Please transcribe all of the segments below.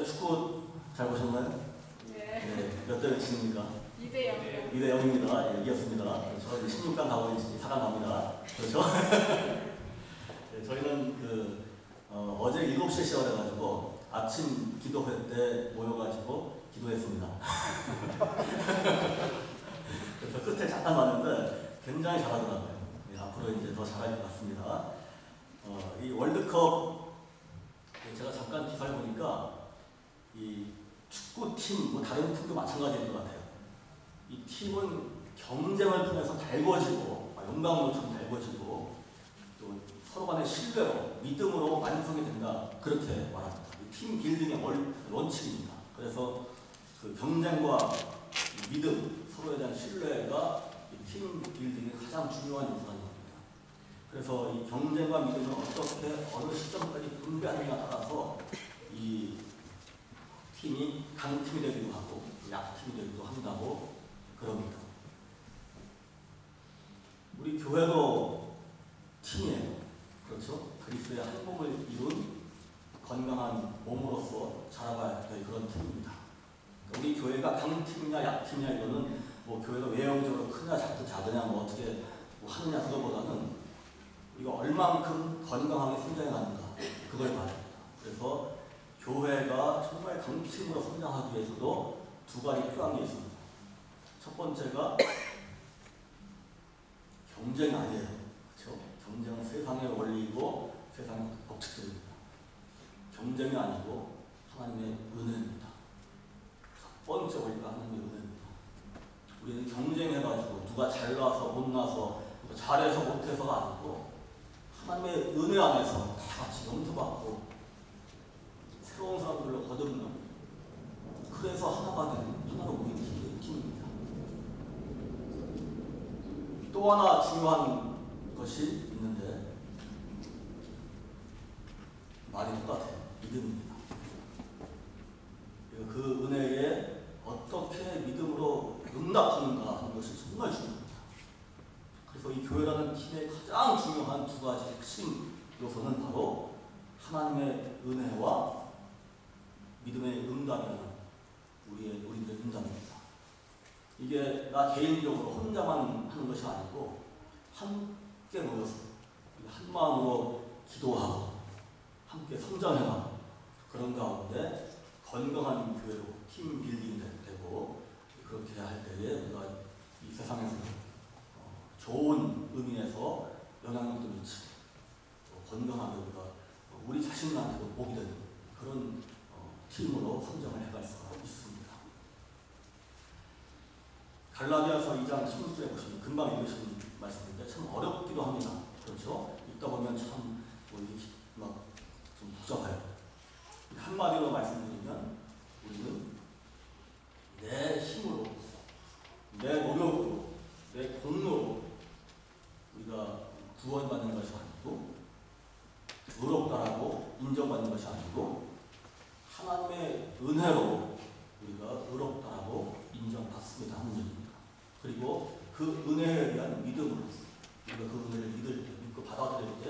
축구 잘 보셨나요? 네. 네. 몇 대 몇입니까? 2대 0. 2대 0입니다. 예, 이겼습니다. 저 16강 가고 있지, 4강 갑니다. 그렇죠? 네, 저희는 어제 7시에 시작해가지고 아침 기도회 때 모여가지고 기도했습니다. 그래서 끝에 잠깐 봤는데 굉장히 잘하더라고요. 네, 앞으로 이제 더 잘할 것 같습니다. 이 월드컵 제가 잠깐 기사를 보니까 이 축구팀, 뭐 다른 팀도 마찬가지일 것 같아요. 이 팀은 경쟁을 통해서 달궈지고, 영광으로처럼 달궈지고, 또 서로 간의 신뢰로, 믿음으로 완성이 된다. 그렇게 말합니다. 팀 빌딩의 원칙입니다. 그래서 그 경쟁과 믿음, 서로에 대한 신뢰가 팀 빌딩의 가장 중요한 요소라는 겁니다. 그래서 이 경쟁과 믿음을 어떻게 어느 시점까지 분배하느냐에 따라서 이 팀이 강팀이 되기도 하고 약팀이 되기도 한다고 그럽니다. 우리 교회도 팀이에요. 그렇죠? 그리스도의 한 몸을 이룬 건강한 몸으로서 자라가야 될 그런 팀입니다. 우리 교회가 강팀이냐 약팀이냐 이거는 뭐 교회가 외형적으로 크냐 작으냐 뭐 어떻게 뭐 하느냐 그거보다는 이거 얼만큼 건강하게 성장해가는가 그걸 말합니다. 그래서 교회가 정말 강팀으로 성장하기 위해서도 두 가지 필요한 게 있습니다. 첫 번째가 경쟁이 아니에요. 그렇죠? 경쟁은 세상의 원리이고 세상의 법칙들입니다. 경쟁이 아니고 하나님의 은혜입니다. 첫 번째 원리가 하나님의 은혜입니다. 우리는 경쟁해가지고 누가 잘나서 못나서 잘해서 못해서가 아니고 하나님의 은혜 안에서 다 같이 용서받고 새로운 사람들로 거듭나 그래서 하나가 되는 하나로 모인 팀입니다. 또 하나 중요한 것이 있는데 말이 똑같아요. 믿음입니다. 그 은혜에 어떻게 믿음으로 응답하는가 하는 것이 정말 중요합니다. 그래서 이 교회라는 팀의 가장 중요한 두 가지 핵심 요소는 바로 하나님의 은혜와 믿음의 응답이라는 우리들의 응답입니다. 이게 나 개인적으로 혼자만 하는 것이 아니고 함께 모여서 한 마음으로 기도하고 함께 성장해가고 그런 가운데 건강한 교회로 팀 빌딩이 되고 그렇게 할 때에 우리가 이 세상에서 좋은 의미에서 영향력도 미치고 건강하게 우리 자신한테도 복이 되는 그런 팀으로 성장을 해갈 수가 있습니다. 갈라디아서 2장 16절에 보시면 금방 읽으신 말씀인데 참 어렵기도 합니다. 그렇죠? 읽다 보면 참 좀 복잡해요. 한마디로 말씀드리면 우리는 내 힘으로, 내 노력으로, 내 공로로 우리가 구원받는 것이 아니고 의롭다라고 인정받는 것이 아니고 하나님의 은혜로 우리가 의롭다라고 인정받습니다 하는 얘기입니다. 그리고 그 은혜에 대한 믿음으로 우리가 그 은혜를 믿고 받아들일 때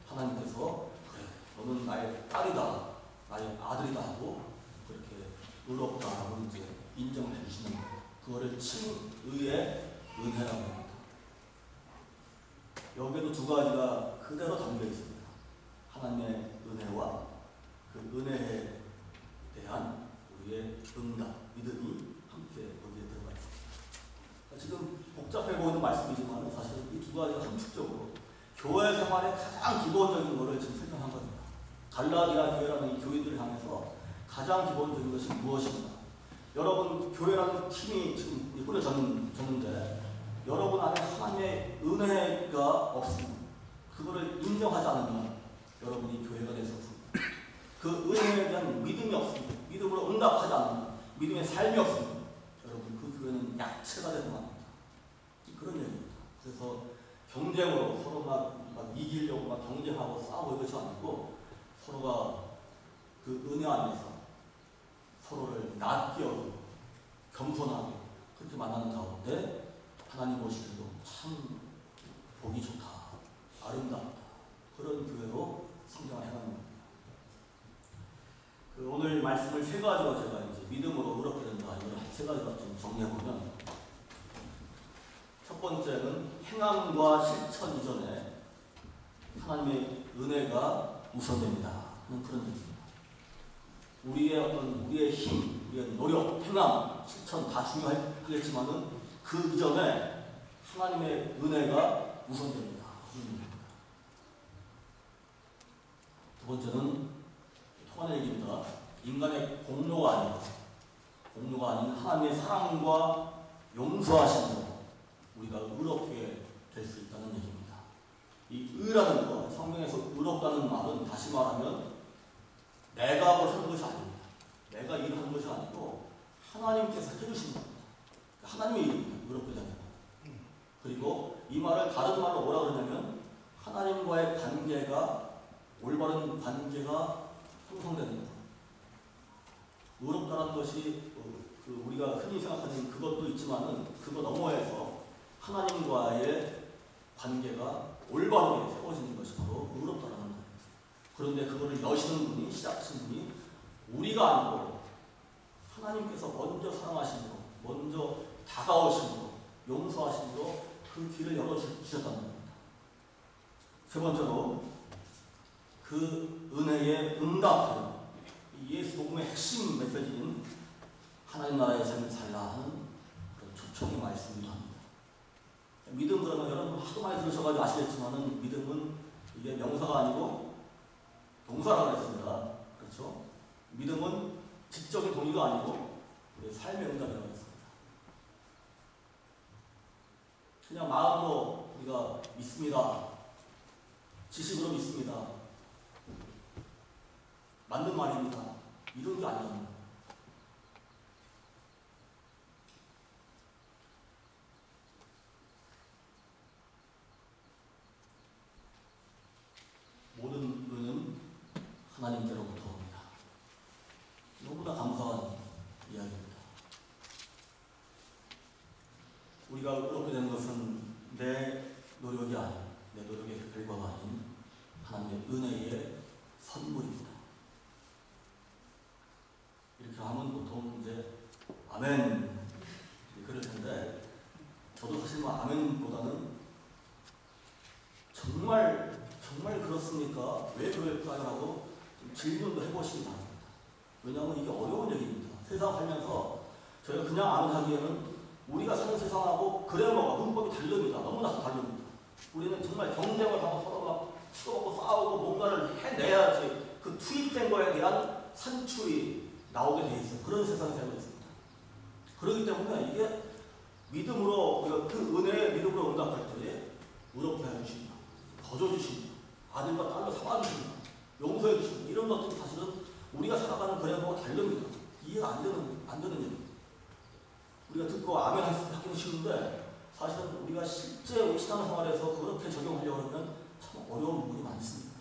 하나님께서 그래 너는 나의 딸이다 나의 아들이다 하고 그렇게 의롭다라고 이제 인정을 해주시는 거예요. 그거를 칭의의 은혜라고 합니다. 여기에도 두 가지가 그대로 담겨 있습니다. 하나님의 은혜와 그 은혜에 대한 우리의 응답, 믿음이 함께 거기에 들어가 있습니다. 지금 복잡해 보이는 말씀이지만 사실 이 두 가지가 함축적으로 교회 생활의 가장 기본적인 것을 지금 설명한 겁니다. 갈라디아 교회라는 이 교인들을 향해서 가장 기본적인 것이 무엇인가? 여러분 교회라는 팀이 지금 꾸려졌는데 여러분 안에 하나님의 은혜가 없으면 그거를 인정하지 않으면 여러분이 교회가 될 수 없습니다. 그 은혜에 대한 믿음이 없습니다. 믿음으로 응답하지 않으면 믿음의 삶이 없습니다. 여러분 그 교회는 약체가 되는 겁니다. 그런 얘기입니다. 그래서 경쟁으로 서로 막 이기려고 막 경쟁하고 싸우고 이것이 아니고 서로가 그 은혜 안에서 서로를 낮게 여기고 겸손하게 그렇게 만나는 가운데 하나님 보시기에도 참 보기 좋다, 아름답다 그런 교회로 성장을 해가는 겁니다. 오늘 말씀을 세 가지로 제가 이제 믿음으로 의롭게 된다 이걸 세 가지로 좀 정리해 보면, 첫 번째는 행함과 실천 이전에 하나님의 은혜가 우선됩니다 하는 그런 얘기입니다. 우리의 힘, 우리의 노력, 행함, 실천 다 중요하겠지만은 그 이전에 하나님의 은혜가 우선됩니다. 두 번째는 통한의 얘기입니다. 인간의 공로가 아닌 하나님의 사랑과 용서하심으로 우리가 의롭게 될 수 있다는 얘기입니다. 이 의라는 것, 성경에서 의롭다는 말은 다시 말하면 내가 뭘 하는 것이 아닙니다. 내가 일을 하는 것이 아니고 하나님께서 해주신 겁니다. 하나님의 일입니다. 의롭게 되는 것. 그리고 이 말을 다른 말로 뭐라 그러냐면 하나님과의 관계가, 올바른 관계가 형성되는 것. 의롭다는 것이 우리가 흔히 생각하는 그것도 있지만은 그거 너머에서 하나님과의 관계가 올바르게 세워지는 것이 바로 의롭다라는 거예요. 그런데 그거를 여시는 분이, 시작하신 분이 우리가 아니고 하나님께서 먼저 사랑하심으로, 먼저 다가오심으로, 용서하심으로 그 길을 열어주셨다는 겁니다. 세 번째로 그 은혜의 응답은 예수 복음의 핵심 메시지인 하나님 나라의 삶을 살라 하는 초청의 말씀이기도 합니다. 믿음 그러면 여러분 하도 많이 들으셔가지고 아시겠지만은 믿음은 이게 명사가 아니고 동사라고 했습니다. 그렇죠? 믿음은 지적인 동의가 아니고 삶의 응답이라고 했습니다. 그냥 마음으로 우리가 믿습니다. 지식으로 믿습니다. 맞는 말입니다. 이런 게 아니에요. 모든 은은 하나님께로부터 옵니다. 너무나 감사한 이야기입니다. 우리가 의롭게 된 것은 내 노력이 아닌, 내 노력의 결과가 아닌 하나님의 은혜의 선물입니다. 이렇게 하면 보통 이제 아멘 그럴 텐데, 저도 사실 뭐 아멘보다는 정말 그렇습니까? 왜 그럴까요? 하고 좀 질문도 해보시기 바랍니다. 왜냐하면 이게 어려운 얘기입니다. 세상 살면서 저희가 그냥 아멘하기에는 우리가 사는 세상하고 그래머가 문법이 다릅니다. 너무나 다릅니다. 우리는 정말 경쟁을 하고 서로 막 치고받고 싸우고 뭔가를 해내야지 그 투입된 거에 대한 산출이 나오게 돼 있어요. 그런 세상에 살고 있습니다. 그렇기 때문에 이게 믿음으로, 우리가 그 은혜의 믿음으로 응답할 때에 의롭게 해주신다, 거저주신다, 아들과 딸로 삼아주신다, 용서해 주신다, 이런 것들이 사실은 우리가 살아가는 그래머가 다릅니다. 이해가 안 되는 얘기입니다. 우리가 듣고 아멘 하기는 쉬운데 사실은 우리가 실제 우리 신앙생활에서 그렇게 적용하려고 하면 참 어려운 부분이 많습니다.